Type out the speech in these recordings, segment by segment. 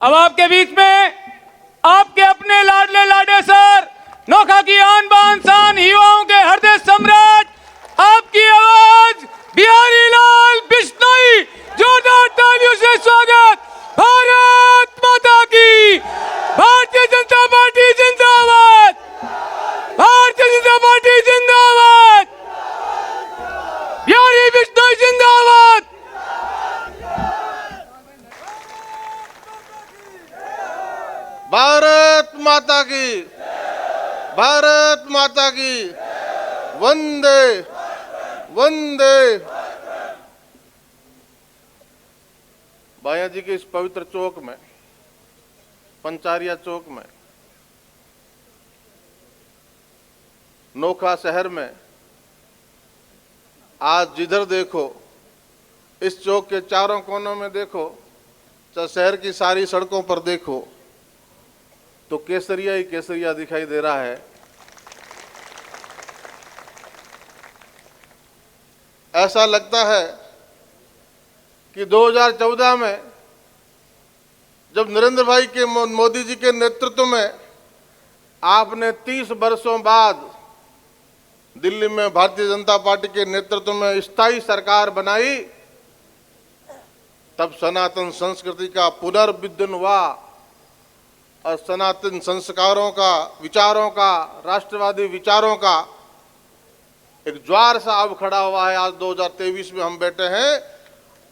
अब आपके बीच में आपके अपने लाडले लाडे सर, नोखा की आन बान शान, युवाओं के हृदय सम्राट, आपकी आवाज बिहारी लाल बिश्नोई। जोरदार तालियों से स्वागत। भारत माता की, भारतीय जनता पार्टी जिंदाबाद, भारतीय जनता पार्टी जिंदाबाद, बिहारी बिश्नोई जिंदाबाद। भारत माता की, भारत माता की, वंदे वंदे। बाया जी के इस पवित्र चौक में, पंचारिया चौक में, नोखा शहर में आज जिधर देखो, इस चौक के चारों कोनों में देखो, चाहे शहर की सारी सड़कों पर देखो, तो केसरिया ही केसरिया दिखाई दे रहा है। ऐसा लगता है कि 2014 में जब नरेंद्र भाई के मोदी जी के नेतृत्व में आपने 30 वर्षों बाद दिल्ली में भारतीय जनता पार्टी के नेतृत्व में स्थायी सरकार बनाई, तब सनातन संस्कृति का पुनर्विद्यन हुआ और सनातन संस्कारों का, विचारों का, राष्ट्रवादी विचारों का एक ज्वार सा अब खड़ा हुआ है। आज 2023 में हम बैठे हैं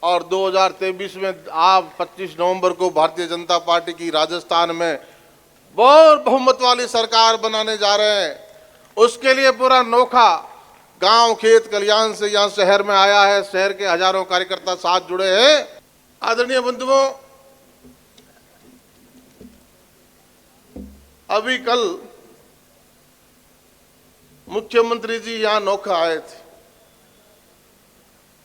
और 2023 में आप 25 नवंबर को भारतीय जनता पार्टी की राजस्थान में बहुत बहुमत वाली सरकार बनाने जा रहे हैं। उसके लिए पूरा नोखा गांव खेत कल्याण से यहाँ शहर में आया है। शहर के हजारों कार्यकर्ता साथ जुड़े हैं। आदरणीय बंधुओं, अभी कल मुख्यमंत्री जी यहाँ नोखा आए थे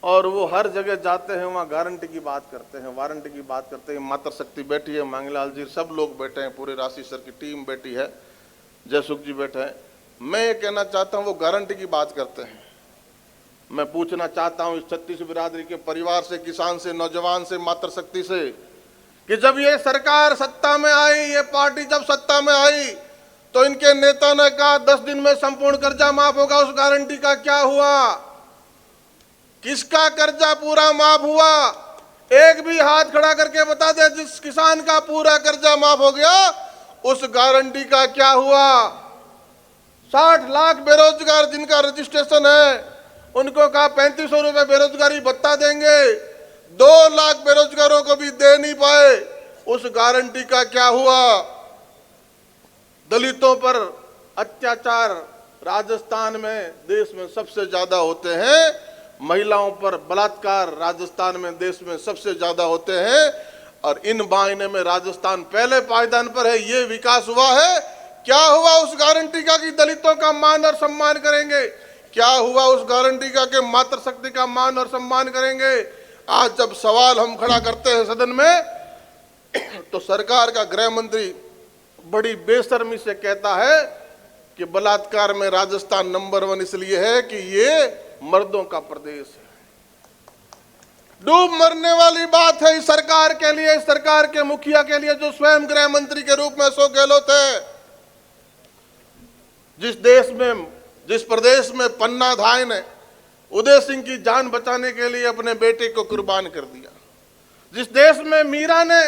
और वो हर जगह जाते हैं, वहाँ गारंटी की बात करते हैं, वारंटी की बात करते हैं। मातृशक्ति बैठी है, मांगलाल जी, सब लोग बैठे हैं, पूरे राशि सर की टीम बैठी है, जयसुख जी बैठे हैं। मैं ये कहना चाहता हूँ, वो गारंटी की बात करते हैं। मैं पूछना चाहता हूँ इस छत्तीस बिरादरी के परिवार से, किसान से, नौजवान से, मातृशक्ति से, कि जब ये सरकार सत्ता में आई, ये पार्टी जब सत्ता में आई, तो इनके नेता ने कहा 10 दिन में संपूर्ण कर्जा माफ होगा। उस गारंटी का क्या हुआ? किसका कर्जा पूरा माफ हुआ? एक भी हाथ खड़ा करके बता दे जिस किसान का पूरा कर्जा माफ हो गया, उस गारंटी का क्या हुआ? 60 लाख बेरोजगार जिनका रजिस्ट्रेशन है, उनको कहा 3500 रुपए बेरोजगारी भत्ता देंगे, 2 लाख बेरोजगारों को भी दे नहीं पाए। उस गारंटी का क्या हुआ? दलितों पर अत्याचार राजस्थान में देश में सबसे ज्यादा होते हैं। महिलाओं पर बलात्कार राजस्थान में देश में सबसे ज्यादा होते हैं और इन मायने में राजस्थान पहले पायदान पर है। ये विकास हुआ है। क्या हुआ उस गारंटी का कि दलितों का मान और सम्मान करेंगे? क्या हुआ उस गारंटी का कि मातृशक्ति का मान और सम्मान करेंगे? आज जब सवाल हम खड़ा करते हैं सदन में, तो सरकार का गृह मंत्री बड़ी बेशर्मी से कहता है कि बलात्कार में राजस्थान नंबर 1 इसलिए है कि ये मर्दों का प्रदेश है। डूब मरने वाली बात है इस सरकार के लिए, इस सरकार के मुखिया के लिए, जो स्वयं गृह मंत्री के रूप में अशोक गहलोत है। जिस प्रदेश में पन्ना धाय ने उदय सिंह की जान बचाने के लिए अपने बेटे को कुर्बान कर दिया, जिस देश में मीरा ने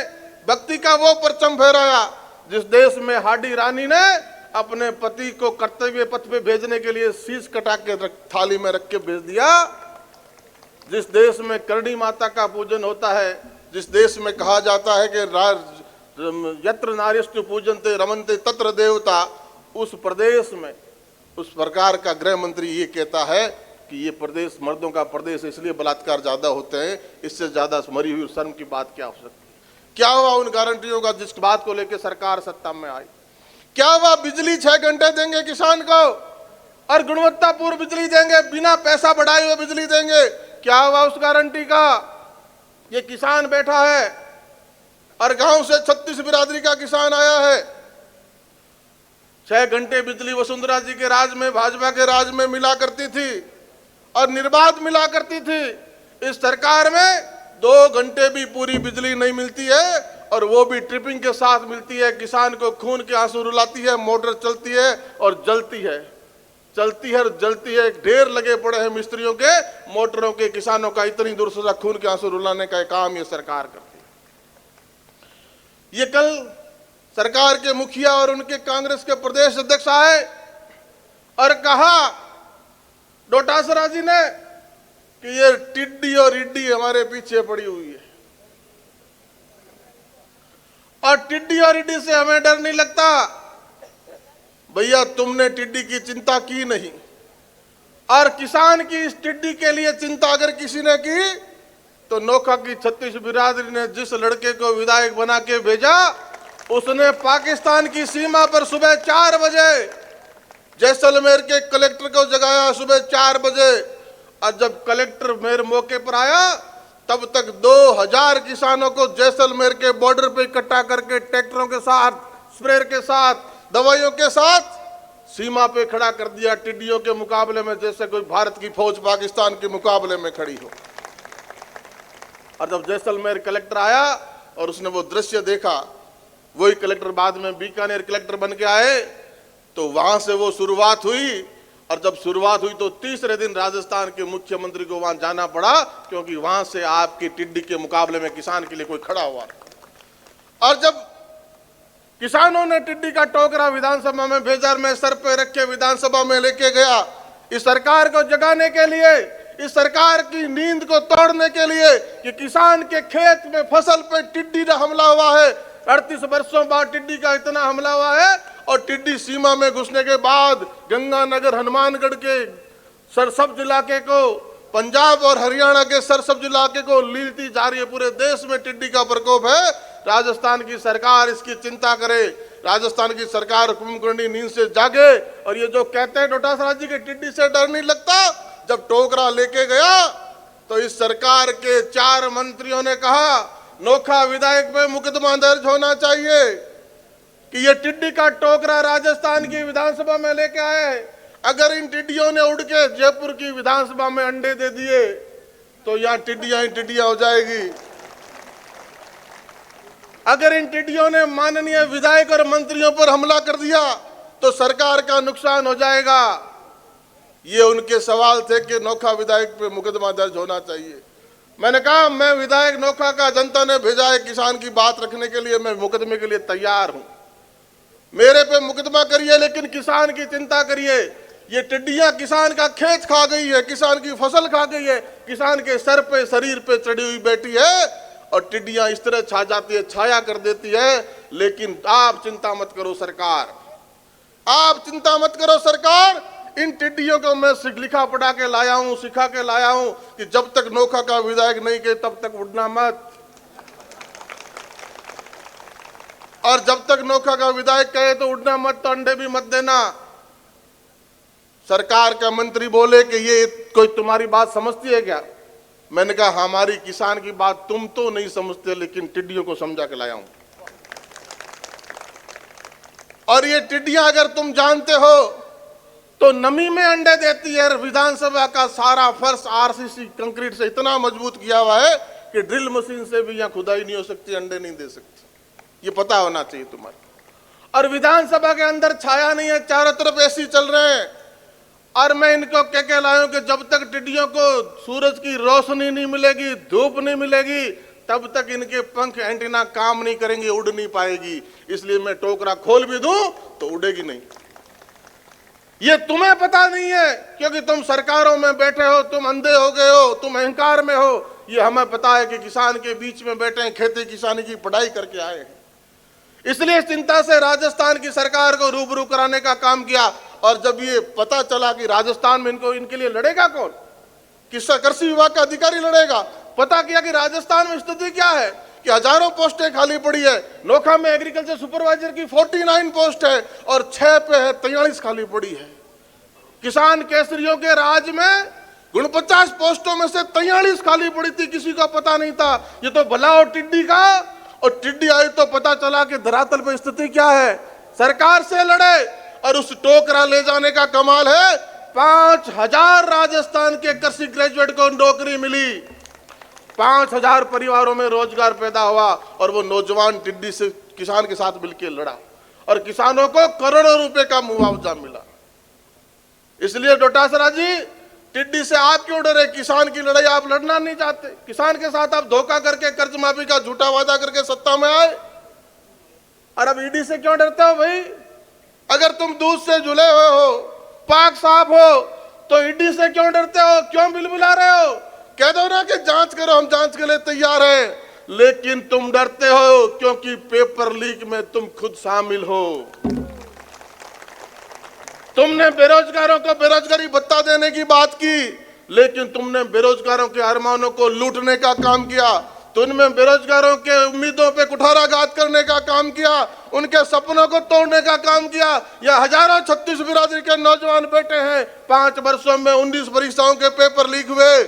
भक्ति का वो परचम फहराया, जिस देश में हाडी रानी ने अपने पति को कर्तव्य पथ पे भेजने के लिए शीश कटा के थाली में रख के भेज दिया, जिस देश में करणी माता का पूजन होता है, जिस देश में कहा जाता है कि यत्र नार्यस्तु पूजन्ते रमन्ते तत्र देवता, उस प्रदेश में उस प्रकार का गृह मंत्री ये कहता है कि ये प्रदेश मर्दों का प्रदेश है, इसलिए बलात्कार ज्यादा होते हैं। इससे ज्यादा मरी हुई शर्म की बात क्या हो सकती है? क्या हुआ उन गारंटियों का जिस बात को लेकर सरकार सत्ता में आई? क्या हुआ? बिजली 6 घंटे देंगे किसान को और गुणवत्तापूर्ण बिजली देंगे, बिना पैसा बढ़ाए हुए बिजली देंगे। क्या हुआ उस गारंटी का? ये किसान बैठा है और गांव से 36 बिरादरी का किसान आया है। 6 घंटे बिजली वसुंधरा जी के राज में, भाजपा के राज में मिला करती थी और निर्बाध मिला करती थी। इस सरकार में 2 घंटे भी पूरी बिजली नहीं मिलती है और वो भी ट्रिपिंग के साथ मिलती है। किसान को खून के आंसू रुलाती है, मोटर चलती है और जलती है, चलती है और जलती है। ढेर लगे पड़े हैं मिस्त्रियों के, मोटरों के, किसानों का इतनी दूर से खून के आंसू रुलाने का काम ये सरकार करती है। ये कल सरकार के मुखिया और उनके कांग्रेस के प्रदेश अध्यक्ष आए और कहा डोटासरा जी ने कि ये टिड्डी और इड्डी हमारे पीछे पड़ी हुई है और टिड्डी और इड्डी से हमें डर नहीं लगता। भैया तुमने टिड्डी की चिंता की नहीं, और किसान की इस टिड्डी के लिए चिंता अगर किसी ने की तो नोखा की छत्तीस बिरादरी ने जिस लड़के को विधायक बना के भेजा, उसने पाकिस्तान की सीमा पर सुबह 4 बजे जैसलमेर के कलेक्टर को जगाया, सुबह 4 बजे। और जब कलेक्टर मेरे मौके पर आया तब तक 2000 किसानों को जैसलमेर के बॉर्डर पे इकट्ठा करके ट्रैक्टरों के साथ, स्प्रेयर के साथ, दवाइयों के साथ सीमा पे खड़ा कर दिया, टिड्डियों के मुकाबले में, जैसे कोई भारत की फौज पाकिस्तान के मुकाबले में खड़ी हो। और जब जैसलमेर कलेक्टर आया और उसने वो दृश्य देखा, वही कलेक्टर बाद में बीकानेर कलेक्टर बन के आए, तो वहां से वो शुरुआत हुई। और जब शुरुआत हुई तो तीसरे दिन राजस्थान के मुख्यमंत्री को वहां जाना पड़ा, क्योंकि वहां से आपकी टिड्डी के मुकाबले में किसान के लिए कोई खड़ा हुआ। और जब किसानों ने टिड्डी का टोकरा विधानसभा में भेजा, मैं सर पे रख के विधानसभा में लेके गया, इस सरकार को जगाने के लिए, इस सरकार की नींद को तोड़ने के लिए कि किसान के खेत में फसल पे टिड्डी का हमला हुआ है। 38 वर्षों बाद टिड्डी का इतना हमला हुआ है, और टिड्डी सीमा में घुसने के बाद गंगानगर, हनुमानगढ़ के सरसब्ज इलाके को, पंजाब और हरियाणा के सरसब्ज इलाके को लीलती जा रही है। पूरे देश में टिड्डी का प्रकोप है। राजस्थान की सरकार इसकी चिंता करे, राजस्थान की सरकार कुंभकर्णी नींद से जागे। और ये जो कहते हैं डोटासरा जी के टिड्डी से डर नहीं लगता, जब टोकरा लेके गया तो इस सरकार के 4 मंत्रियों ने कहा नोखा विधायक पे मुकदमा दर्ज होना चाहिए कि ये टिड्डी का टोकरा राजस्थान की विधानसभा में लेके आए। अगर इन टिड्डियों ने उड़ के जयपुर की विधानसभा में अंडे दे दिए तो यहाँ टिड्डियां ही टिड्डियां हो जाएगी। अगर इन टिड्डियों ने माननीय विधायक और मंत्रियों पर हमला कर दिया तो सरकार का नुकसान हो जाएगा। ये उनके सवाल थे कि नोखा विधायक पे मुकदमा दर्ज होना चाहिए। मैंने कहा मैं विधायक नोखा का जनता ने भेजा है किसान की बात रखने के लिए, मैं मुकदमे के लिए तैयार हूं। मेरे पे मुकदमा करिए, लेकिन किसान की चिंता करिए। ये टिड्डियां किसान का खेत खा गई है, किसान की फसल खा गई है, किसान के सर पे, शरीर पे चढ़ी हुई बैठी है, और टिड्डियां इस तरह छा जाती है, छाया कर देती है। लेकिन आप चिंता मत करो सरकार, आप चिंता मत करो सरकार। इन टिड्डियों को मैं लिखा पढ़ा के लाया हूं, सिखा के लाया हूं कि जब तक नोखा का विधायक नहीं कहे तब तक उड़ना मत, और जब तक नोखा का विधायक कहे तो उड़ना मत, तो अंडे भी मत देना। सरकार का मंत्री बोले कि ये कोई तुम्हारी बात समझती है क्या? मैंने कहा हमारी किसान की बात तुम तो नहीं समझते, लेकिन टिड्डियों को समझा के लाया हूं। और ये टिड्डियां अगर तुम जानते हो तो नमी में अंडे देती है। विधानसभा का सारा फर्श आरसीसी कंक्रीट से इतना मजबूत किया हुआ है कि ड्रिल मशीन से भी यहाँ खुदाई नहीं हो सकती, अंडे नहीं दे सकती। ये पता होना चाहिए तुम्हारे। और विधानसभा के अंदर छाया नहीं है, चारों तरफ एसी चल रहे हैं। और मैं इनको कह के लाया हूं कि जब तक टिड्डियों को सूरज की रोशनी नहीं मिलेगी, धूप नहीं मिलेगी, तब तक इनके पंख एंटीना काम नहीं करेंगे, उड़ नहीं पाएगी। इसलिए मैं टोकरा खोल भी दूं तो उड़ेगी नहीं। ये तुम्हें पता नहीं है क्योंकि तुम सरकारों में बैठे हो, तुम अंधे हो गए हो, तुम अहंकार में हो। ये हमें पता है कि किसान के बीच में बैठे हैं, खेती किसानी की पढ़ाई करके आए हैं। इसलिए चिंता से राजस्थान की सरकार को रूबरू कराने का काम किया। और जब ये पता चला कि राजस्थान में इनके लिए लड़ेगा कौन, किसका कृषि विभाग का अधिकारी लड़ेगा, पता किया कि राजस्थान में स्थिति क्या है कि हजारों पोस्टें खाली पड़ी है। नोखा में एग्रीकल्चर सुपरवाइजर की 49 पोस्ट है और 6 पे है 43 खाली पड़ी है। किसान केसरियों के राज में 49 पोस्टों में से 43 खाली पड़ी थी, किसी का पता नहीं था। ये तो भला हो टिड्डी का, और टिड्डी आई तो पता चला कि धरातल पे स्थिति क्या है। सरकार से लड़े और उस टोकरा ले जाने का कमाल है। 5000 राजस्थान के कृषि ग्रेजुएट को नौकरी मिली। 5,000 परिवारों में रोजगार पैदा हुआ और वो नौजवान टिड्डी से किसान के साथ मिलकर लड़ा और किसानों को करोड़ों रुपए का मुआवजा मिला। इसलिए डोटासरा जी, टिड्डी से आप क्यों डरे? किसान की लड़ाई आप लड़ना नहीं चाहते। किसान के साथ आप धोखा करके कर्ज माफी का झूठा वादा करके सत्ता में आए, और अब ईडी से क्यों डरते हो भाई? अगर तुम दूध से जुड़े हुए हो, पाक साफ हो, तो ईडी से क्यों डरते हो? क्यों बिलबिला रहे हो? कह दो ना कि जांच करो, हम जांच के लिए तैयार हैं। लेकिन तुम डरते हो क्योंकि पेपर लीक में तुम खुद शामिल हो। तुमने बेरोजगारों को बेरोजगारी भत्ता देने की बात की, लेकिन तुमने बेरोजगारों के अरमानों को लूटने का काम किया। तुमने बेरोजगारों के उम्मीदों पे कुठाराघात करने का काम किया, उनके सपनों को तोड़ने का काम किया। यह हजारों छत्तीस बिरादरी के नौजवान बेटे हैं, 5 वर्षों में 19 परीक्षाओं के पेपर लीक हुए।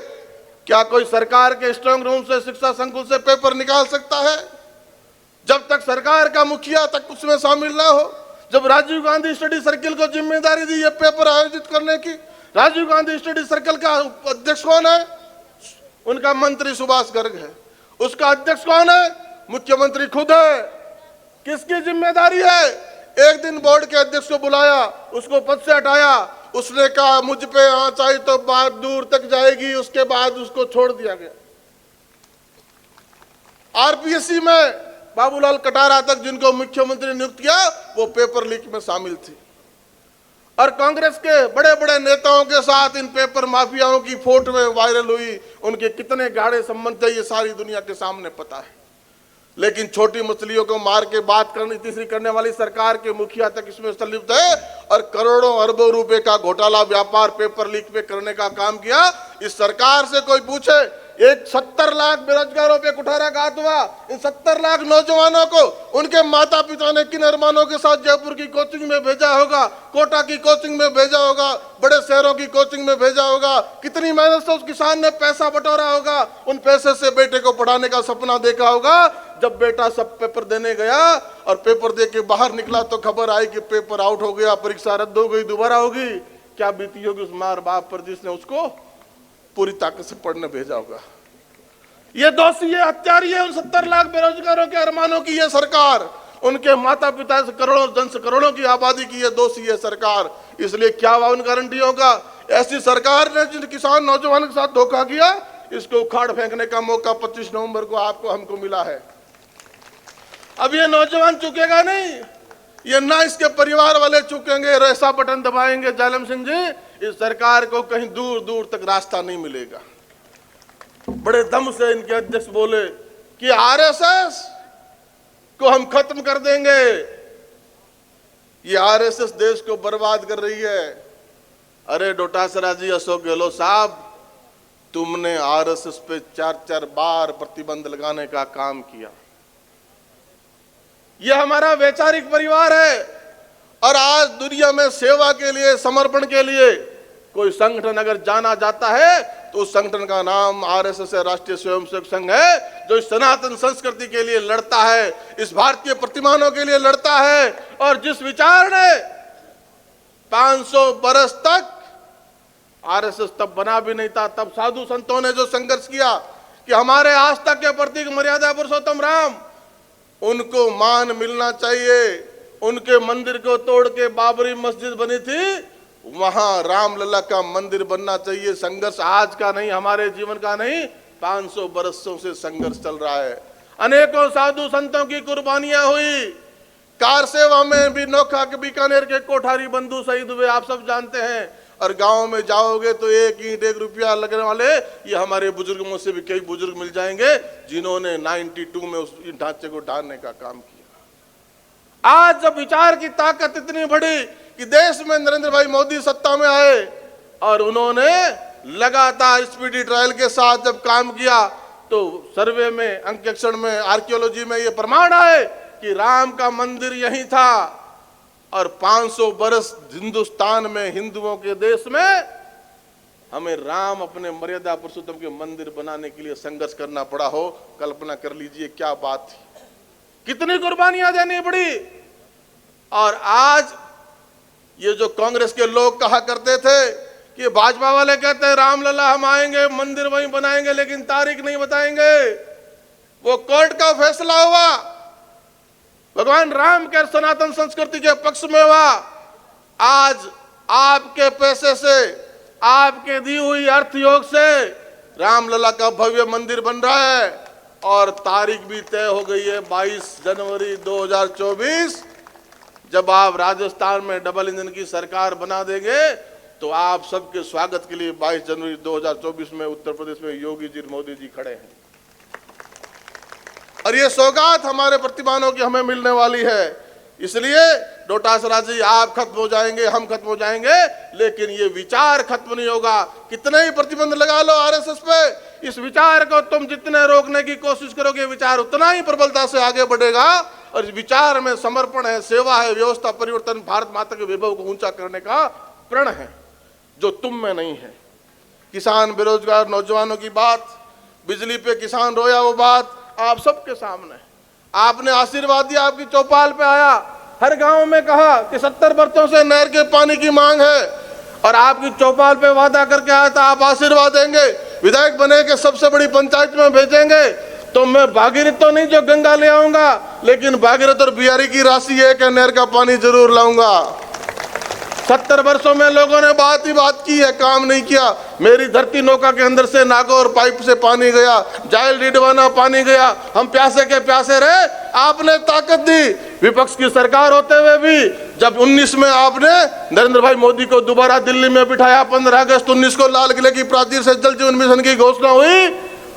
क्या कोई सरकार के स्ट्रांग रूम से, शिक्षा संकुल से पेपर निकाल सकता है? जब तक सरकार का मुखिया तक उसमें शामिल ना हो। जब राजीव गांधी स्टडी सर्किल को जिम्मेदारी दी ये पेपर आयोजित करने की, राजीव गांधी स्टडी सर्किल का अध्यक्ष कौन है? उनका मंत्री सुभाष गर्ग है। उसका अध्यक्ष कौन है? मुख्यमंत्री खुद है। किसकी जिम्मेदारी है? एक दिन बोर्ड के अध्यक्ष को बुलाया, उसको पद से हटाया, उसने कहा मुझ पे आंच आई तो बात दूर तक जाएगी, उसके बाद उसको छोड़ दिया गया। आरपीएससी में बाबूलाल कटारा तक जिनको मुख्यमंत्री नियुक्त किया, वो पेपर लीक में शामिल थी। और कांग्रेस के बड़े बड़े नेताओं के साथ इन पेपर माफियाओं की फोटोएं वायरल हुई। उनके कितने गाढ़े संबंध थे ये सारी दुनिया के सामने पता है। लेकिन छोटी मछलियों को मार के बात करनी तीसरी करने वाली सरकार के मुखिया तक इसमें संलिप्त है और करोड़ों अरबों रुपए का घोटाला व्यापार पेपर लीक पे करने का काम किया। इस सरकार से कोई पूछे, एक 70 लाख बेरोजगारों पे कुठाराघात हुआ। इन 70 लाख नौजवानों को उनके माता पिता ने किन अरमानों के साथ जयपुर की कोचिंग में भेजा होगा, कोटा की कोचिंग में भेजा होगा, बड़े शहरों की कोचिंग में भेजा होगा, कितनी मेहनत से उस किसान ने पैसा बटोरा होगा, उन पैसे से बेटे को पढ़ाने का सपना देखा होगा। जब बेटा सब पेपर देने गया और पेपर दे के बाहर निकला तो खबर आई कि पेपर आउट हो गया, परीक्षा रद्द हो गई, दोबारा होगी। क्या बीती होगी उस मार बाप पर जिसने उसको पूरी ताकत से पढ़ने भेजा होगा? ये दोषी है, हत्यारी है उन 70 लाख बेरोजगारों के अरमानों की ये सरकार। उनके माता पिता से करोड़ों जन से करोड़ों की आबादी की ये दोषी है सरकार। इसलिए क्या हुआ उन गारंटियों का? ऐसी सरकार ने जिन किसान नौजवानों के साथ धोखा किया, इसको उखाड़ फेंकने का मौका 25 नवंबर को आपको हमको मिला है। अब ये नौजवान चुकेगा नहीं, ये ना इसके परिवार वाले चुकेंगे। ऐसा बटन दबाएंगे जालम सिंह जी, इस सरकार को कहीं दूर दूर तक रास्ता नहीं मिलेगा। बड़े दम से इनके अध्यक्ष बोले कि आरएसएस को हम खत्म कर देंगे। ये आरएसएस देश को बर्बाद कर रही है। अरे डोटासरा जी, अशोक गहलोत साहब, तुमने आरएसएस पे 4-4 बार प्रतिबंध लगाने का काम किया। यह हमारा वैचारिक परिवार है और आज दुनिया में सेवा के लिए, समर्पण के लिए कोई संगठन अगर जाना जाता है तो उस संगठन का नाम आरएसएस है, राष्ट्रीय स्वयंसेवक संघ है, जो इस सनातन संस्कृति के लिए लड़ता है, इस भारतीय प्रतिमानों के लिए लड़ता है। और जिस विचार ने 500 बरस तक आरएसएस तब बना भी नहीं था, तब साधु संतों ने जो संघर्ष किया कि हमारे आस्था के प्रतीक मर्यादा पुरुषोत्तम राम, उनको मान मिलना चाहिए। उनके मंदिर को तोड़ के बाबरी मस्जिद बनी थी, वहां रामलला का मंदिर बनना चाहिए। संघर्ष आज का नहीं, हमारे जीवन का नहीं, 500 बरसों से संघर्ष चल रहा है। अनेकों साधु संतों की कुर्बानियां हुई। कार सेवा में भी नोखा के बीकानेर के कोठारी बंधु शहीद हुए, आप सब जानते हैं। और गांव में जाओगे तो 1 ईंट 1 रुपया लगने वाले ये हमारे बुजुर्गों से भी कई बुजुर्ग मिल जाएंगे जिन्होंने 92 में उस ढांचे को ढालने का काम किया। आज जब विचार की ताकत इतनी बढ़ी कि देश में नरेंद्र भाई मोदी सत्ता में आए और उन्होंने लगातार स्पीडी ट्रायल के साथ जब काम किया, तो सर्वे में, अंकेक्षण में, आर्कियोलॉजी में ये प्रमाण आए कि राम का मंदिर यहीं था। और 500 बरस हिंदुस्तान में, हिंदुओं के देश में, हमें राम अपने मर्यादा पुरुषोत्तम के मंदिर बनाने के लिए संघर्ष करना पड़ा हो। कल्पना कर लीजिए क्या बात थी, कितनी कुर्बानियां देनी पड़ी। और आज ये जो कांग्रेस के लोग कहा करते थे कि भाजपा वाले कहते हैं रामलला हम आएंगे, मंदिर वहीं बनाएंगे, लेकिन तारीख नहीं बताएंगे। वो कोर्ट का फैसला हुआ, भगवान राम के सनातन संस्कृति के पक्ष में हुआ। आज आपके पैसे से, आपके दी हुई अर्थ योग से रामलला का भव्य मंदिर बन रहा है और तारीख भी तय हो गई है 22 जनवरी 2024। जब आप राजस्थान में डबल इंजन की सरकार बना देंगे तो आप सबके स्वागत के लिए 22 जनवरी 2024 में उत्तर प्रदेश में योगी जी, मोदी जी खड़े हैं। और ये सौगात हमारे प्रतिभानों की हमें मिलने वाली है। इसलिए डोटासरा जी, आप खत्म हो जाएंगे, हम खत्म हो जाएंगे, लेकिन ये विचार खत्म नहीं होगा। कितने ही प्रतिबंध लगा लो आरएसएस पे, इस विचार को तुम जितने रोकने की कोशिश करोगे, विचार उतना ही प्रबलता से आगे बढ़ेगा। और इस विचार में समर्पण है, सेवा है, व्यवस्था परिवर्तन, भारत माता के वैभव को ऊंचा करने का प्रण है, जो तुम में नहीं है। किसान, बेरोजगार नौजवानों की बात, बिजली पे किसान रोया, वो बात आप सबके सामने। आपने आशीर्वाद दिया, आपकी चौपाल पे आया, हर गांव में कहा कि 70 वर्षों से नहर के पानी की मांग है, और आपकी चौपाल पे वादा करके आया था आप आशीर्वाद देंगे, विधायक बने के सबसे बड़ी पंचायत में भेजेंगे। तो मैं भागीरथ तो नहीं जो गंगा ले आऊंगा, लेकिन भागीरथ और बिहारी की राशि एक नहर का पानी जरूर लाऊंगा। 70 वर्षों में लोगों ने बात ही बात की है, काम नहीं किया। मेरी धरती नौका के अंदर से नागौर पाइप से पानी गया, जायल डीडवाना पानी गया, हम प्यासे के प्यासे रहे। आपने ताकत दी, विपक्ष की सरकार होते हुए भी। जब 19 में आपने नरेंद्र भाई मोदी को दोबारा दिल्ली में बिठाया, 15 अगस्त 19 को लाल किले की प्राचीर से जल जीवन मिशन की घोषणा हुई,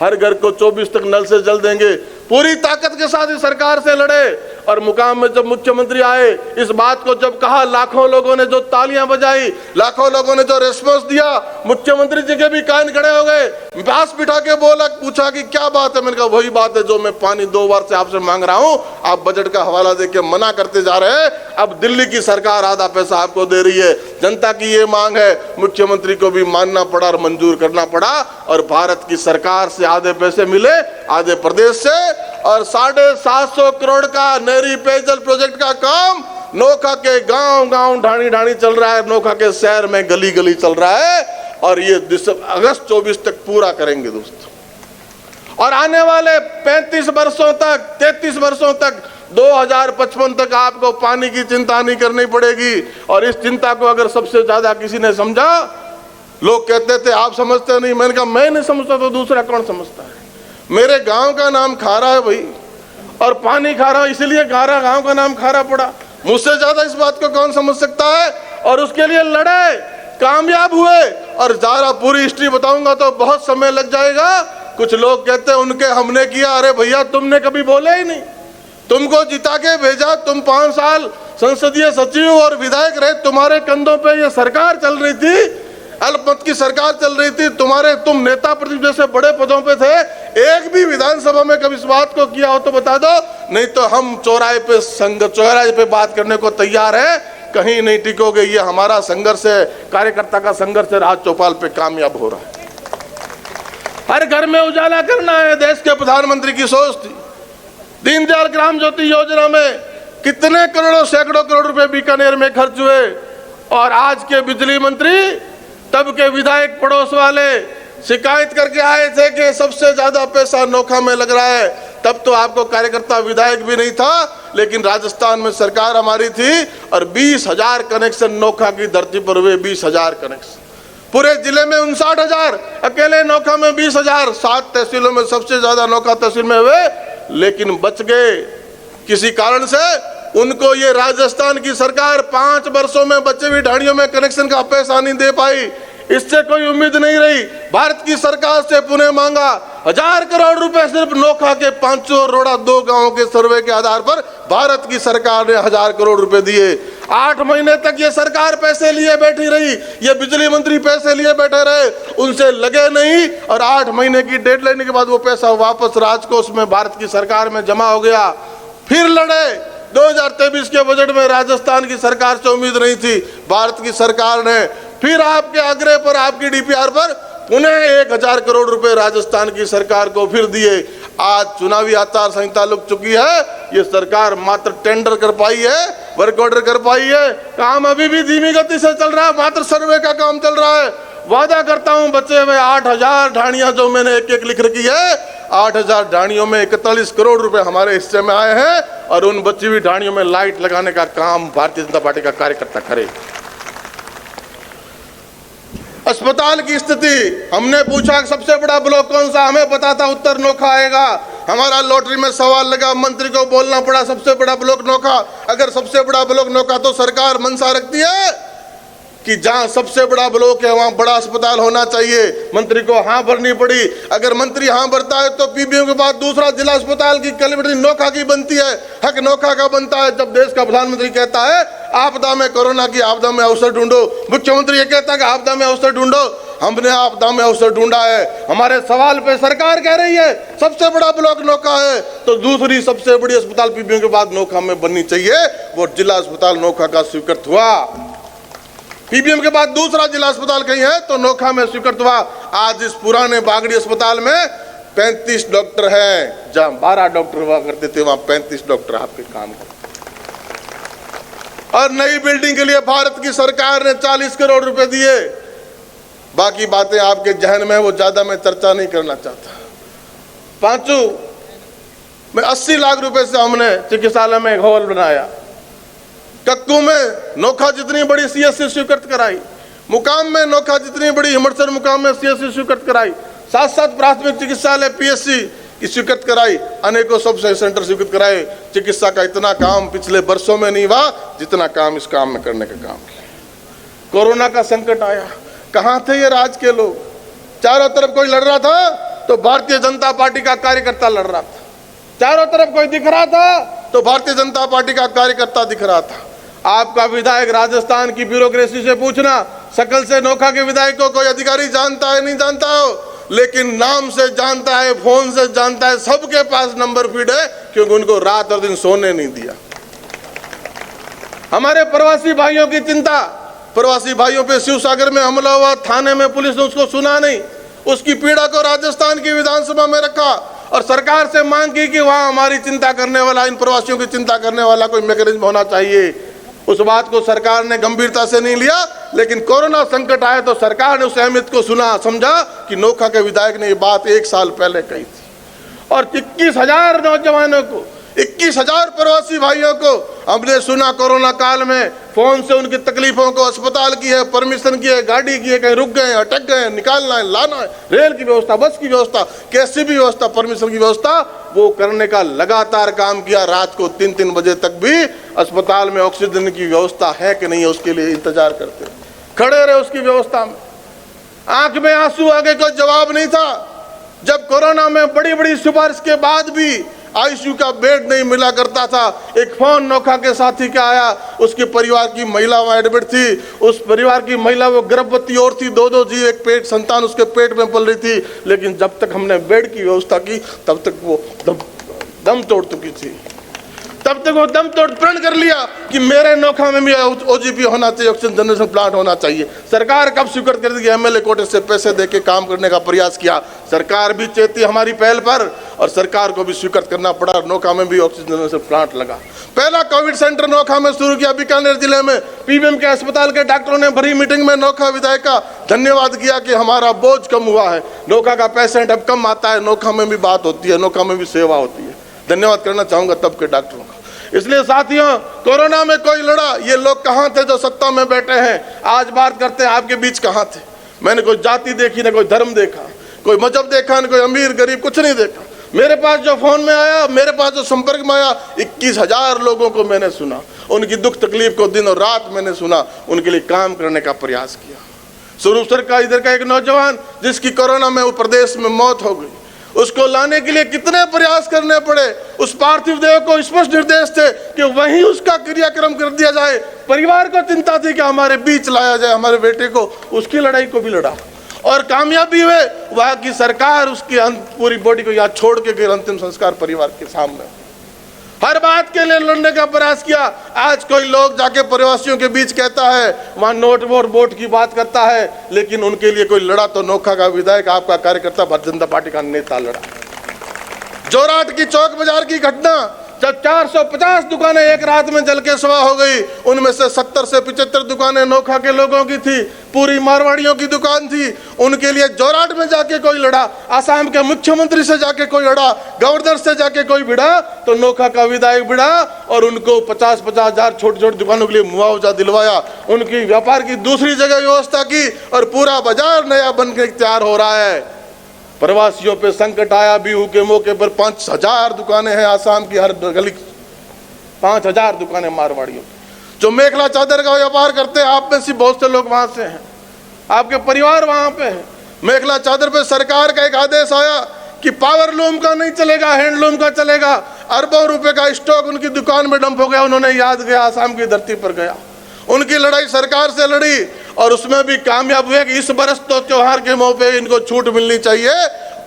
हर घर को 24 तक नल से जल देंगे। पूरी ताकत के साथ इस सरकार से लड़े। और मुकाम में जब मुख्यमंत्री आए, इस बात को जब कहा, लाखों लोगों ने जो तालियां बजाई, लाखों लोगों ने जो रिस्पॉन्स दिया, मुख्यमंत्री जी के भी कान खड़े हो गए। पास बिठा के बोला, पूछा कि क्या बात है। मैंने कहा वही बात है जो मैं पानी 2 बार से आपसे मांग रहा हूं, आप बजट का हवाला देके मना करते जा रहे हैं। अब दिल्ली की सरकार आधा पैसा आपको दे रही है, जनता की ये मांग है, मुख्यमंत्री को भी मानना पड़ा और मंजूर करना पड़ा। और भारत की सरकार से आधे पैसे मिले, आधे प्रदेश से। और 750 करोड़ का नहरी पेयजल प्रोजेक्ट का काम नोखा के गांव गांव, ढाणी ढाणी चल रहा है, नोखा के शहर में गली गली चल रहा है। और ये अगस्त 24 तक पूरा करेंगे दोस्तों। और आने वाले 35 वर्षों तक, 33 वर्षों तक, 2055 तक आपको पानी की चिंता नहीं करनी पड़ेगी। और इस चिंता को अगर सबसे ज्यादा किसी ने समझा, लोग कहते थे आप समझते नहीं, मैंने कहा मैं नहीं समझता तो दूसरा कौन समझता है। मेरे गांव का नाम खारा है भाई, और पानी खारा, इसलिए खारा गांव का नाम खारा पड़ा। मुझसे ज्यादा इस बात को कौन समझ सकता है। और उसके लिए लड़े, कामयाब हुए। और जरा पूरी हिस्ट्री बताऊंगा तो बहुत समय लग जाएगा। कुछ लोग कहते हैं उनके हमने किया, अरे भैया तुमने कभी बोले ही नहीं, तुमको जिता के भेजा, तुम 5 साल संसदीय सचिव और विधायक रहे, तुम्हारे कंधों पे ये सरकार चल रही थी, अल्पमत की सरकार चल रही थी, तुम नेता प्रतिनिधि जैसे बड़े पदों पे थे। एक भी विधानसभा में कभी इस बात को किया हो तो बता दो, नहीं तो हम चौराहे पे बात करने को तैयार है। कहीं नहीं टिकोगे, ये हमारा संघर्ष है, कार्यकर्ता का संघर्ष है, राज चौपाल पे कामयाब हो रहा है। हर घर में उजाला करना है, देश के प्रधानमंत्री की सोच थी। दीनदयाल ग्राम ज्योति योजना में कितने करोड़ों, सैकड़ों करोड़ रुपए बीकानेर में खर्च हुए। और आज के बिजली मंत्री, तब के विधायक पड़ोस वाले शिकायत करके आए थे कि सबसे ज्यादा पैसा नोखा में लग रहा है। तब तो आपको कार्यकर्ता विधायक भी नहीं था, लेकिन राजस्थान में सरकार हमारी थी और 20,000 कनेक्शन नोखा की धरती पर हुए। 20,000 कनेक्शन पूरे जिले में, 59,000 अकेले नोखा में, 20,000 7 तहसीलों में सबसे ज्यादा नोखा तहसील में हुए। लेकिन बच गए किसी कारण से। उनको ये राजस्थान की सरकार 5 वर्षों में बचे हुई ढाणियों में कनेक्शन का पैसा नहीं दे पाई। इससे कोई उम्मीद नहीं रही। भारत की सरकार से पुणे मांगा 1000 करोड़ रुपए, सिर्फ नोखा के 5 और रोड़ा 2 गांवों के सर्वे के आधार पर भारत की सरकार ने 1000 करोड़ रुपए दिए। 8 महीने तक ये सरकार पैसे लिए बैठी रही, ये बिजली मंत्री पैसे लिए बैठे रहे, उनसे लगे नहीं। और 8 महीने की डेडलाइन के बाद वो पैसा वापस राजकोष में भारत की सरकार में जमा हो गया। फिर लड़े। 2023 के बजट में राजस्थान की सरकार से उम्मीद नहीं थी, भारत की सरकार ने फिर आपके आग्रह पर, आपकी डीपीआर पर पुनः 1000 करोड़ रुपए राजस्थान की सरकार को फिर दिए। आज चुनावी आचार संहिता लग चुकी है, ये सरकार मात्र टेंडर कर पाई है, वर्क ऑर्डर कर पाई है। काम अभी भी धीमी गति से चल रहा है, मात्र सर्वे का काम चल रहा है। वादा करता हूं बचे हुए 8,000 ढाणियां जो मैंने एक एक लिख रखी है, 8,000 ढाणियों में 41 करोड़ रुपए हमारे हिस्से में आए हैं और उन बची हुई ढाणियों में लाइट लगाने का काम भारतीय जनता पार्टी का कार्यकर्ता करे। अस्पताल की स्थिति हमने पूछा सबसे बड़ा ब्लॉक कौन सा, हमें पता था उत्तर नोखा आएगा। हमारा लॉटरी में सवाल लगा, मंत्री को बोलना पड़ा सबसे बड़ा ब्लॉक नोखा। अगर सबसे बड़ा ब्लॉक नोखा तो सरकार मंशा रखती है कि जहां सबसे बड़ा ब्लॉक है वहां बड़ा अस्पताल होना चाहिए। मंत्री को हाँ भरनी पड़ी। अगर मंत्री हाँ भरता है तो पीबीएम के बाद दूसरा जिला अस्पताल की कैलेंडर नोखा की बनती है। हक नोखा का बनता है जब देश का प्रधानमंत्री कहता है आपदा में, कोरोना की आपदा में अवसर ढूंढो। मुख्यमंत्री ये कहता है कि आपदा में अवसर ढूंढो। हमने आपदा में अवसर ढूंढा है। हमारे सवाल पे सरकार कह रही है सबसे बड़ा ब्लॉक नोखा है, तो दूसरी सबसे बड़ी अस्पताल पीबीएम के बाद नोखा में बननी चाहिए। वो जिला अस्पताल नोखा का स्वीकृत हुआ। पीबीएम के बाद दूसरा जिला अस्पताल कहीं है तो नोखा में स्वीकृत हुआ। आज इस पुराने बागड़ी अस्पताल में 35 डॉक्टर हैं। जहां 12 डॉक्टर हुआ करते थे वहां 35 डॉक्टर आपके काम करते। और नई बिल्डिंग के लिए भारत की सरकार ने 40 करोड़ रुपए दिए। बाकी बातें आपके जहन में, वो ज्यादा मैं चर्चा नहीं करना चाहता। पांचू में 80 लाख रुपए से हमने चिकित्सालय में एक हॉल बनाया। कक्कू में नोखा जितनी बड़ी सीएससी स्वीकृत कराई। मुकाम में नोखा जितनी बड़ी हिमरसर मुकाम में सीएससी स्वीकृत कराई। साथ साथ प्राथमिक चिकित्सालय पीएससी की स्वीकृत कराई। अनेकों सब सेंटर स्वीकृत कराए। चिकित्सा का इतना काम पिछले वर्षों में नहीं हुआ जितना काम इस काम में करने का काम किया। कोरोना का संकट आया, कहां थे ये राज्य के लोग? चारों तरफ कोई लड़ रहा था तो भारतीय जनता पार्टी का कार्यकर्ता लड़ रहा था। चारों तरफ कोई दिख रहा था तो भारतीय जनता पार्टी का कार्यकर्ता दिख रहा था। आपका विधायक राजस्थान की ब्यूरोक्रेसी से पूछना, सकल से नोखा के विधायक को कोई अधिकारी जानता है नहीं जानता हो, लेकिन नाम से जानता है, फोन से जानता है। सबके पास नंबर फीड है क्योंकि उनको रात और दिन सोने नहीं दिया। हमारे प्रवासी भाइयों की चिंता, प्रवासी भाइयों पे शिवसागर में हमला हुआ, थाने में पुलिस ने उसको सुना नहीं। उसकी पीड़ा को राजस्थान की विधानसभा में रखा और सरकार से मांग की कि वहां हमारी चिंता करने वाला, इन प्रवासियों की चिंता करने वाला कोई मैकेनिज्म होना चाहिए। उस बात को सरकार ने गंभीरता से नहीं लिया, लेकिन कोरोना संकट आया तो सरकार ने उस अहमियत को सुना, समझा कि नोखा के विधायक ने ये बात 1 साल पहले कही थी। और 21,000 नौजवानों को, 21,000 प्रवासी भाइयों को हमने सुना कोरोना काल में। फोन से उनकी तकलीफों को, अस्पताल की है, परमिशन की है, गाड़ी की है, कहीं रुक गए, अटक गए, निकालना है, लाना है, रेल की व्यवस्था, बस की व्यवस्था, कैसी भी व्यवस्था, परमिशन की व्यवस्था, वो करने का लगातार काम किया। रात को 3-3 बजे तक भी अस्पताल में ऑक्सीजन की व्यवस्था है कि नहीं है उसके लिए इंतजार करते खड़े रहे। उसकी व्यवस्था में आंख में आंसू, आगे कोई जवाब नहीं था। जब कोरोना में बड़ी बड़ी सिफारिश के बाद भी आईसीयू का बेड नहीं मिला करता था, एक फोन नोखा के साथी का आया। उसके परिवार की महिला वहां एडमिट थी। उस परिवार की महिला वो गर्भवती और थी, 2 जीव, एक पेट संतान उसके पेट में पल रही थी। लेकिन जब तक हमने बेड की व्यवस्था की तब तक वो दम तोड़ चुकी थी। तब तक वो दम तोड़ प्रण कर लिया कि मेरे नोखा में भी ओजीपी होना चाहिए, ऑक्सीजन जनरेशन प्लांट होना चाहिए। सरकार कब स्वीकृत कर दी? एमएलए कोटे से पैसे देके काम करने का प्रयास किया। सरकार भी चेती हमारी पहल पर और सरकार को भी स्वीकृत करना पड़ा। नोखा में भी ऑक्सीजन जनरेशन प्लांट लगा। पहला कोविड सेंटर नोखा में शुरू किया बीकानेर जिले में। पीबीएम के अस्पताल के डॉक्टरों ने भरी मीटिंग में नोखा विधायक का धन्यवाद किया कि हमारा बोझ कम हुआ है, नोखा का पेशेंट अब कम आता है, नोखा में भी बात होती है, नोखा में भी सेवा होती है। धन्यवाद करना चाहूंगा तब के डॉक्टरों का। इसलिए साथियों, कोरोना में कोई लड़ा, ये लोग कहां थे जो सत्ता में बैठे हैं? आज बात करते हैं आपके बीच कहां थे। मैंने कोई जाति देखी, ना कोई धर्म देखा, कोई मजहब देखा, ना कोई अमीर गरीब, कुछ नहीं देखा। मेरे पास जो फोन में आया, मेरे पास जो संपर्क में आया, 21,000 लोगों को मैंने सुना। उनकी दुख तकलीफ को दिन और रात मैंने सुना, उनके लिए काम करने का प्रयास किया। स्वरूपसर का इधर का एक नौजवान जिसकी कोरोना में प्रदेश में मौत हो गई, उसको लाने के लिए कितने प्रयास करने पड़े। उस पार्थिव देह को स्पष्ट निर्देश थे कि वहीं उसका क्रियाक्रम कर दिया जाए। परिवार को चिंता थी कि हमारे बीच लाया जाए हमारे बेटे को। उसकी लड़ाई को भी लड़ा और कामयाबी हुए। वहां की सरकार उसकी पूरी बॉडी को यहाँ छोड़ के गई। अंतिम संस्कार परिवार के सामने। हर बात के लिए लड़ने का प्रयास किया। आज कोई लोग जाके प्रवासियों के बीच कहता है वहां नोट वोट की बात करता है, लेकिन उनके लिए कोई लड़ा तो नोखा का विधायक, आपका कार्यकर्ता, भारतीय जनता पार्टी का नेता लड़ा। जोराट की चौक बाजार की घटना जब 450 दुकानें एक रात में जल के स्वाह हो गई, उनमें से 70 से 75 दुकानें नोखा के लोगों की थी, पूरी मारवाड़ियों की दुकान थी। उनके लिए जोराट में जाके कोई लड़ा, आसाम के मुख्यमंत्री से जाके कोई लड़ा, गवर्नर से जाके कोई भिड़ा, तो नोखा का विधायक भिड़ा और उनको 50-50 हजार छोटी छोटी दुकानों के लिए मुआवजा दिलवाया, उनकी व्यापार की दूसरी जगह व्यवस्था की और पूरा बाजार नया बनकर तैयार हो रहा है। प्रवासियों पे संकट आया, बिहू के मौके पर 5000 दुकानें हैं आसाम की, हर गली 5000 दुकानें मारवाड़ियों जो मेखला चादर का व्यापार करते हैं। आप में से बहुत से लोग वहां से हैं, आपके परिवार वहां पे हैं। मेखला चादर पे सरकार का एक आदेश आया कि पावर लूम का नहीं चलेगा, हैंडलूम का चलेगा। अरबों रुपए का स्टॉक उनकी दुकान में डंप हो गया। उन्होंने याद गया, आसाम की धरती पर गया, उनकी लड़ाई सरकार से लड़ी और उसमें भी कामयाब हुए कि इस बरस तो त्योहार के मौके पे इनको छूट मिलनी चाहिए,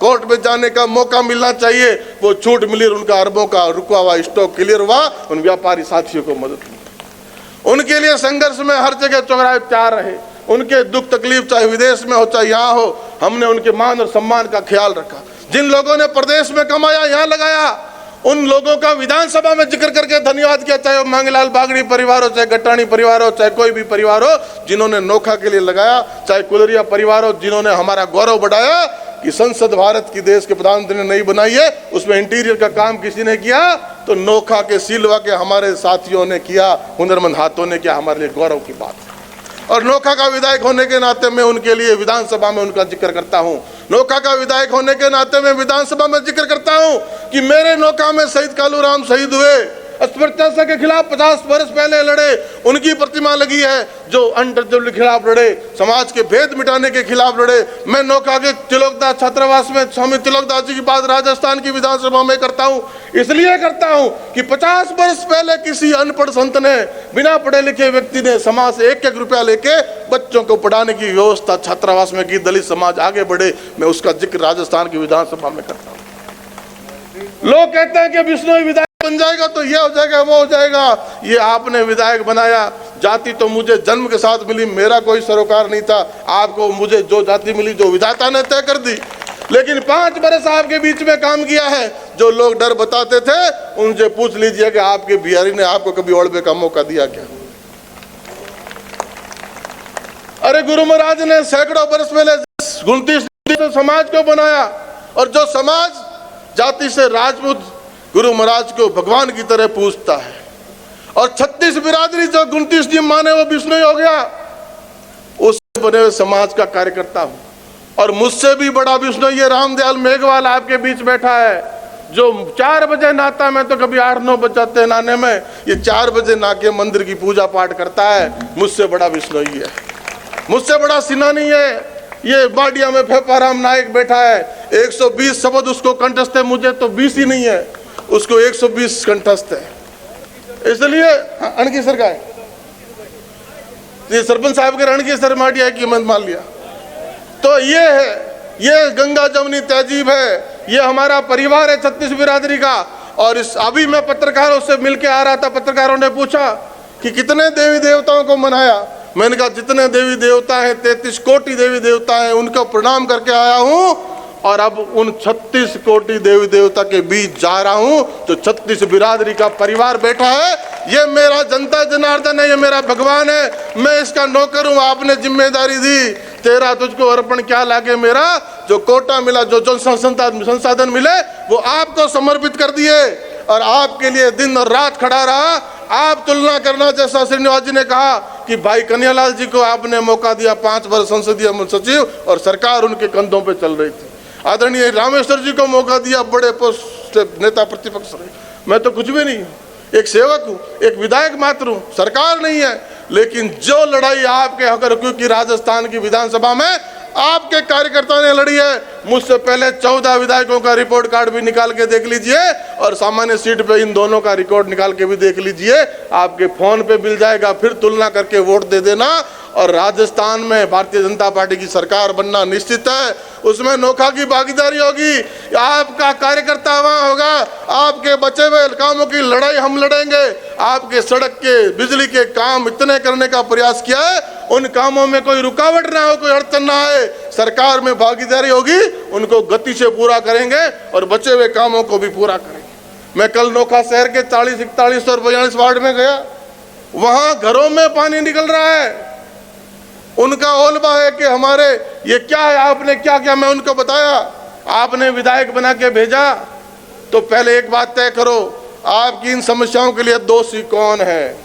कोर्ट में जाने का मौका मिलना चाहिए। वो छूट मिली, उनका अरबों का रुका हुआ स्टॉक क्लियर हुआ, उन व्यापारी साथियों को मदद मिली। उनके लिए संघर्ष में हर जगह चौराहे तैयार रहे। उनके दुख तकलीफ चाहे विदेश में हो चाहे यहाँ हो, हमने उनके मान और सम्मान का ख्याल रखा। जिन लोगों ने प्रदेश में कमाया यहाँ लगाया, उन लोगों का विधानसभा में जिक्र करके धन्यवाद किया, चाहे वो मांगलाल बागड़ी परिवार हो, चाहे गट्टाणी परिवार हो, चाहे कोई भी परिवार हो जिन्होंने नोखा के लिए लगाया, चाहे कुलरिया परिवार हो जिन्होंने हमारा गौरव बढ़ाया कि संसद भारत की देश के प्रधानमंत्री ने नहीं बनाई है, उसमें इंटीरियर का काम किसी ने किया तो नोखा के सिलवा के हमारे साथियों ने किया, हुनरमंद हाथों ने किया। हमारे लिए गौरव की बात है। और नोखा का विधायक होने के नाते मैं उनके लिए विधानसभा में उनका जिक्र करता हूं। नोखा का विधायक होने के नाते मैं विधानसभा में जिक्र करता हूं कि मेरे नोखा में शहीद कालूराम शहीद हुए, अस्पृश्यता के खिलाफ 50 वर्ष पहले लड़े, उनकी प्रतिमा लगी है, जो अनटचेबल के खिलाफ लड़े, समाज के भेद मिटाने के खिलाफ लड़े। मैं नोखा के तिलोकदास छात्रावास में स्वामी तिलोकदास जी की बात राजस्थान की विधानसभा में करता हूं, इसलिए करता हूं कि 50 वर्ष पहले किसी अनपढ़ संत ने, बिना पढ़े लिखे व्यक्ति ने समाज से 1-1 रुपया लेके बच्चों को पढ़ाने की व्यवस्था छात्रावास में की, दलित समाज आगे बढ़े। मैं उसका जिक्र राजस्थान की विधानसभा में करता हूँ। लोग कहते हैं कि विष्णु विधायक बन जाएगा तो ये हो जाएगा वो हो जाएगा। ये आपने विधायक बनाया, जाति तो मुझे जन्म के साथ मिली, मेरा कोई सरोकार नहीं था। आपको मुझे जो जाति मिली, जो विधाता ने तय कर दी, लेकिन 5 बरस आपके बीच में काम किया है। जो लोग डर बताते थे उनसे पूछ लीजिए कि आपके बिहारी ने आपको कभी ओढ़ने का मौका दिया क्या? अरे गुरु महाराज ने सैकड़ों बरस पहले 29 समाज को बनाया, और जो समाज जाति से राजपूत गुरु महाराज को भगवान की तरह पूजता है, और 36 बिरादरी जो 29 नियम माने वो विष्णु हो गया, उस बने हुए समाज का कार्यकर्ता हूं। और मुझसे भी बड़ा विष्णु ये रामदयाल मेघवाल आपके बीच बैठा है, जो 4 बजे नहाता, मैं तो कभी 8-9 बज जाते हैं नहाने में, ये 4 बजे नहा के मंदिर की पूजा पाठ करता है। मुझसे बड़ा विष्णु ही है, मुझसे बड़ा सिनानी है। ये बाडिया में फेफाराम नायक बैठा है, 120 शब्द उसको कंठस्थ है, मुझे तो 20 ही नहीं है, उसको 120 कंठस्थ है। इसलिए अणकेसर का है, ये सरपंच साहब के रणकेसर माटिया की कीमत मान लिया। तो ये है, ये गंगा जमुनी तहजीब है, ये हमारा परिवार है 36 बिरादरी का। और इस अभी मैं पत्रकारों से मिलके आ रहा था, पत्रकारों ने पूछा कि कितने देवी देवताओं को मनाया। मैंने कहा जितने देवी देवता हैं, 33 कोटि देवी देवता हैं, उनको प्रणाम करके आया हूं। और अब उन 36 कोटि देवी देवता के बीच जा रहा हूं, तो 36 बिरादरी का परिवार बैठा है। ये मेरा जनता जनार्दन है, ये मेरा भगवान है, मैं इसका नौकर हूं। आपने जिम्मेदारी दी, तेरा तुझको अर्पण क्या लागे मेरा, जो कोटा मिला, जो संसाधन मिले वो आपको समर्पित कर दिए, और आपके लिए दिन और रात खड़ा रहा। आप तुलना करना, जैसा श्रीनिवास जी ने कहा कि भाई कन्हैयालाल जी को आपने मौका दिया, 5 वर्ष संसदीय सचिव और सरकार उनके कंधों पे चल रही थी। आदरणीय रामेश्वर जी को मौका दिया, बड़े पोस्ट नेता प्रतिपक्ष रहे। मैं तो कुछ भी नहीं हूँ, एक सेवक हूँ, एक विधायक मात्र हूँ, सरकार नहीं है। लेकिन जो लड़ाई आपके हक की राजस्थान की विधानसभा में आपके कार्यकर्ताओं ने लड़ी है, मुझसे पहले 14 विधायकों का रिपोर्ट कार्ड भी निकाल के देख लीजिए, और सामान्य सीट पे इन दोनों का रिकॉर्ड निकाल के भी देख लीजिए, आपके फोन पे मिल जाएगा। फिर तुलना करके वोट दे देना। और राजस्थान में भारतीय जनता पार्टी की सरकार बनना निश्चित है, उसमें नोखा की भागीदारी होगी। आपका कार्यकर्ता वहां होगा, आपके बचे हुए कामों की लड़ाई हम लड़ेंगे। आपके सड़क के, बिजली के काम इतने करने का प्रयास किया है, उन कामों में कोई रुकावट ना हो, कोई अड़चन ना आए, सरकार में भागीदारी होगी, उनको गति से पूरा करेंगे और बचे हुए कामों को भी पूरा करेंगे। मैं कल नोखा शहर के 40, 41 और 42 वार्ड में गया, वहां घरों में पानी निकल रहा है। उनका ओलबा है कि हमारे ये क्या है, आपने क्या किया। मैं उनको बताया, आपने विधायक बना के भेजा तो पहले एक बात तय करो, आपकी इन समस्याओं के लिए दोषी कौन है।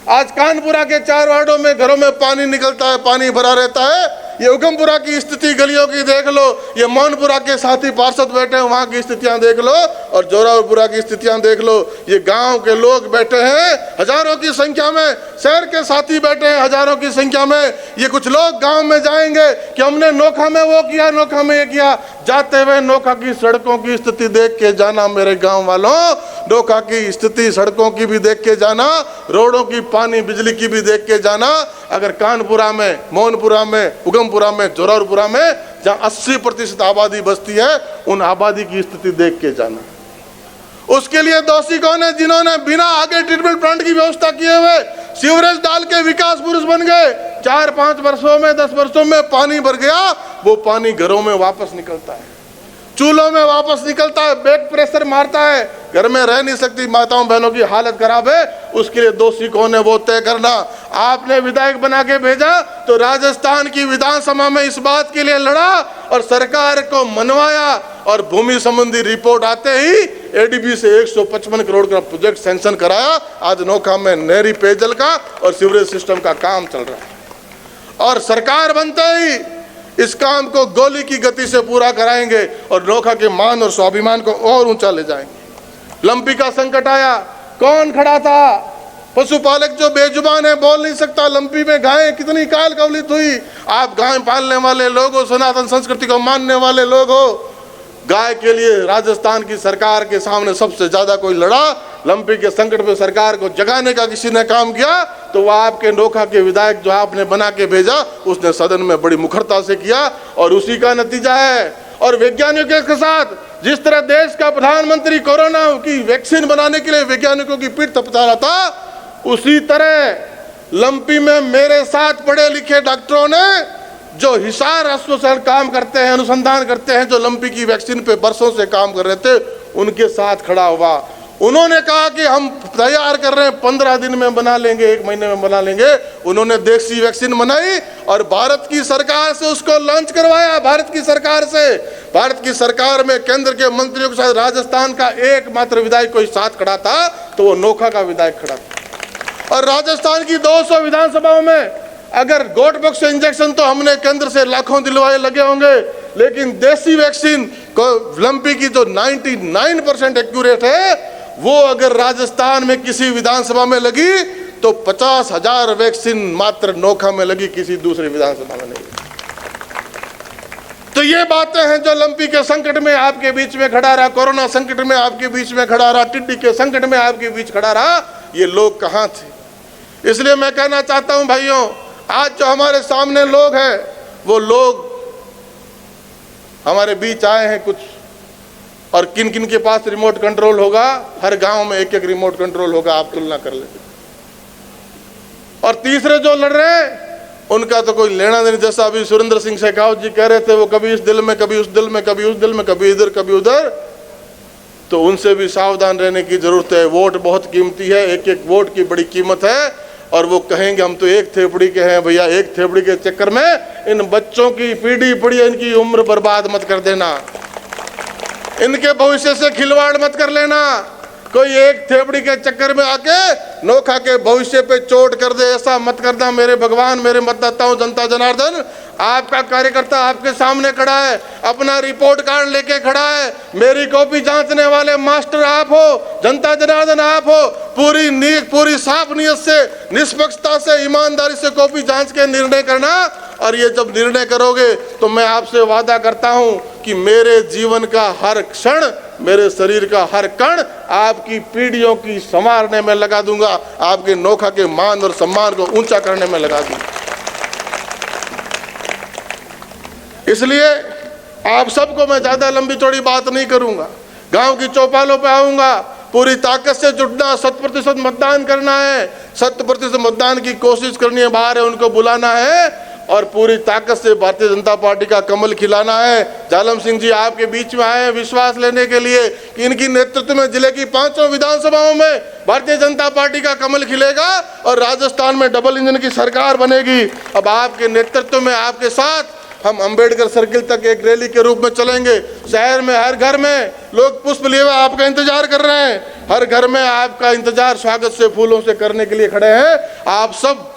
आज कानपुरा के 4 वार्डों में घरों में पानी निकलता है, पानी भरा रहता है। ये उगमपुरा की स्थिति गलियों की देख लो, ये मौनपुरा के साथी पार्षद बैठे हैं, वहां की स्थितियां देख लो, और जोरावरपुरा की स्थितियां देख लो। ये गांव के लोग बैठे हैं हजारों की संख्या में, शहर के साथी बैठे हैं हजारों की संख्या में। ये कुछ लोग गांव में जाएंगे कि हमने नोखा में वो किया, नोखा में ये किया। जाते हुए नोखा की सड़कों की स्थिति देख के जाना मेरे गांव वालों, नोखा की स्थिति सड़कों की भी देख के जाना, रोडों की, पानी बिजली की भी देख के जाना। अगर कानपुरा में, मौनपुरा में, उगमपुरा में, जोरावरपुरा में जहां 80% आबादी बसती है, उन आबादी की स्थिति देख के जाना। उसके लिए दोषी कौन है? जिन्होंने बिना आगे ट्रीटमेंट प्लांट की व्यवस्था किए हुए सीवरेज डाल के विकास पुरुष बन गए। 4-5 वर्षों में, 10 वर्षों में पानी भर गया, वो पानी घरों में वापस निकलता है, चूल्हों में वापस निकलता है, बैक प्रेशर मारता है, घर में रह नहीं सकती माताओं बहनों की हालत खराब है। उसके लिए दोषी कौन है वो तय करना। आपने विधायक बना के भेजा तो राजस्थान की विधानसभा में इस बात के लिए लड़ा और सरकार को मनवाया, और भूमि संबंधी रिपोर्ट आते ही एडीबी से 155 करोड़ का प्रोजेक्ट सैंक्शन कराया। आज नोखा में नहरी पेयजल का और सीवरेज सिस्टम का काम चल रहा है, और सरकार बनते ही इस काम को गोली की गति से पूरा कराएंगे और नोखा के मान और स्वाभिमान को और ऊंचा ले जाएंगे। लंपी का संकट आया, कौन खड़ा था? पशुपालक जो बेजुबान है, बोल नहीं सकता। लंपी में गायें कितनी काल कवलित हुई। आप गाय पालने वाले लोग हो, सनातन संस्कृति को मानने वाले लोग हो। गाय के लिए राजस्थान की सरकार के सामने सबसे ज्यादा कोई लड़ा, लंपी के संकट में सरकार को जगाने का किसी ने काम किया तो वह आपके नोखा के विधायक जो आपने बना के भेजा, उसने सदन में बड़ी मुखरता से किया, और उसी का नतीजा है। और वैज्ञानिकों के साथ जिस तरह देश का प्रधानमंत्री कोरोना की वैक्सीन बनाने के लिए वैज्ञानिकों की पीठ थपथपा रहा था, उसी तरह लंपी में मेरे साथ पढ़े लिखे डॉक्टरों ने, जो हिसार अस्पताल काम करते हैं, अनुसंधान करते हैं, जो लंपी की वैक्सीन पे बरसों से काम कर रहे थे, उनके साथ खड़ा हुआ। उन्होंने कहा कि हम तैयार कर रहे हैं, 15 दिन में बना लेंगे, 1 महीने में बना लेंगे। उन्होंने देसी वैक्सीन बनाई और भारत की सरकार से उसको लॉन्च करवाया। भारत की सरकार से, भारत की सरकार में केंद्र के मंत्रियों के साथ राजस्थान का एकमात्र विधायक कोई साथ खड़ा था तो वो नोखा का विधायक खड़ा था। और राजस्थान की 200 विधानसभाओं में अगर गोट बॉक्स इंजेक्शन तो हमने केंद्र से लाखों दिलवाए लगे होंगे, लेकिन देसी वैक्सीन को लंपी की जो 99% एक्यूरेट है, वो अगर राजस्थान में किसी विधानसभा में लगी तो 50,000 वैक्सीन मात्र नोखा में लगी, किसी दूसरी विधानसभा में नहीं। तो ये बातें हैं जो लंपी के संकट में आपके बीच में खड़ा रहा, कोरोना संकट में आपके बीच में खड़ा रहा, टिड्डी के संकट में आपके बीच खड़ा रहा। ये लोग कहां थे? इसलिए मैं कहना चाहता हूं भाइयों, आज जो हमारे सामने लोग हैं, वो लोग हमारे बीच आए हैं कुछ, और किन किन के पास रिमोट कंट्रोल होगा? हर गांव में 1-1 रिमोट कंट्रोल होगा, आप तुलना कर लेते। और तीसरे जो लड़ रहे हैं उनका तो कोई लेना नहीं। जैसा अभी सुरेंद्र सिंह शेखावत जी कह रहे थे, वो कभी इस दिल में, कभी उस दिल में, कभी उस दिल में, कभी इधर कभी उधर, तो उनसे भी सावधान रहने की जरूरत है। वोट बहुत कीमती है, 1-1 वोट की बड़ी कीमत है। और वो कहेंगे हम तो एक थेपड़ी के हैं। भैया, एक थेपड़ी के चक्कर में इन बच्चों की पीढ़ी पड़ी, इनकी उम्र बर्बाद मत कर देना, इनके भविष्य से खिलवाड़ मत कर लेना। कोई एक थेपड़ी के चक्कर में आके नोखा के भविष्य पे चोट कर दे, ऐसा मत करना। मेरे भगवान, मेरे मतदाताओं, जनता जनार्दन, आपका कार्यकर्ता आपके सामने खड़ा है, अपना रिपोर्ट कार्ड लेके खड़ा है। मेरी कॉपी जांचने वाले मास्टर आप हो, जनता जनार्दन आप हो। पूरी साफ नियत से, निष्पक्षता से, ईमानदारी से कॉपी जांच के निर्णय करना। और ये जब निर्णय करोगे तो मैं आपसे वादा करता हूं कि मेरे जीवन का हर क्षण, मेरे शरीर का हर कण आपकी पीढ़ियों की संवारने में लगा दूंगा, आपके नोखा के मान और सम्मान को ऊंचा करने में लगा दूंगा। इसलिए आप सबको मैं ज्यादा लंबी चौड़ी बात नहीं करूंगा, गांव की चौपालों पे आऊंगा। पूरी ताकत से जुटना, 100% मतदान करना है, 100% मतदान की कोशिश करनी है। बाहर है उनको बुलाना है और पूरी ताकत से भारतीय जनता पार्टी का कमल खिलाना है। जालम सिंह जी आपके बीच में आए विश्वास लेने के लिए कि इनकी नेतृत्व में जिले की 5 विधानसभाओं में भारतीय जनता पार्टी का कमल खिलेगा और राजस्थान में डबल इंजन की सरकार बनेगी। अब आपके नेतृत्व में आपके साथ हम अंबेडकर सर्किल तक एक रैली के रूप में चलेंगे। शहर में हर घर में लोग पुष्प लिए हुए आपका इंतजार कर रहे हैं, हर घर में आपका इंतजार स्वागत से फूलों से करने के लिए खड़े हैं। आप सब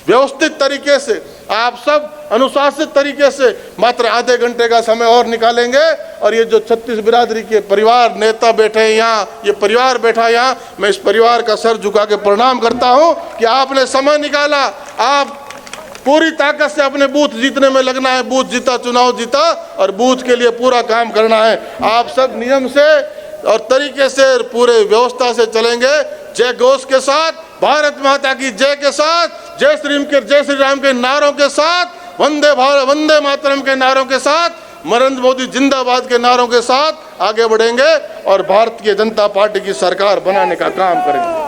व्यवस्थित तरीके से, आप सब अनुशासित तरीके से मात्र आधे घंटे का समय और निकालेंगे और ये जो 36 बिरादरी के परिवार नेता बैठे हैं यहाँ, ये परिवार बैठा यहाँ, मैं इस परिवार का सर झुका के प्रणाम करता हूँ कि आपने समय निकाला। आप पूरी ताकत से अपने बूथ जीतने में लगना है। बूथ जीता चुनाव जीता और बूथ के लिए पूरा काम करना है। आप सब नियम से और तरीके से पूरे व्यवस्था से चलेंगे। जय घोष के साथ, भारत माता की जय के साथ, जय श्री राम के नारों के साथ, वंदे भारत वंदे मातरम के नारों के साथ, नरेंद्र मोदी जिंदाबाद के नारों के साथ आगे बढ़ेंगे और भारतीय जनता पार्टी की सरकार बनाने का काम करेंगे।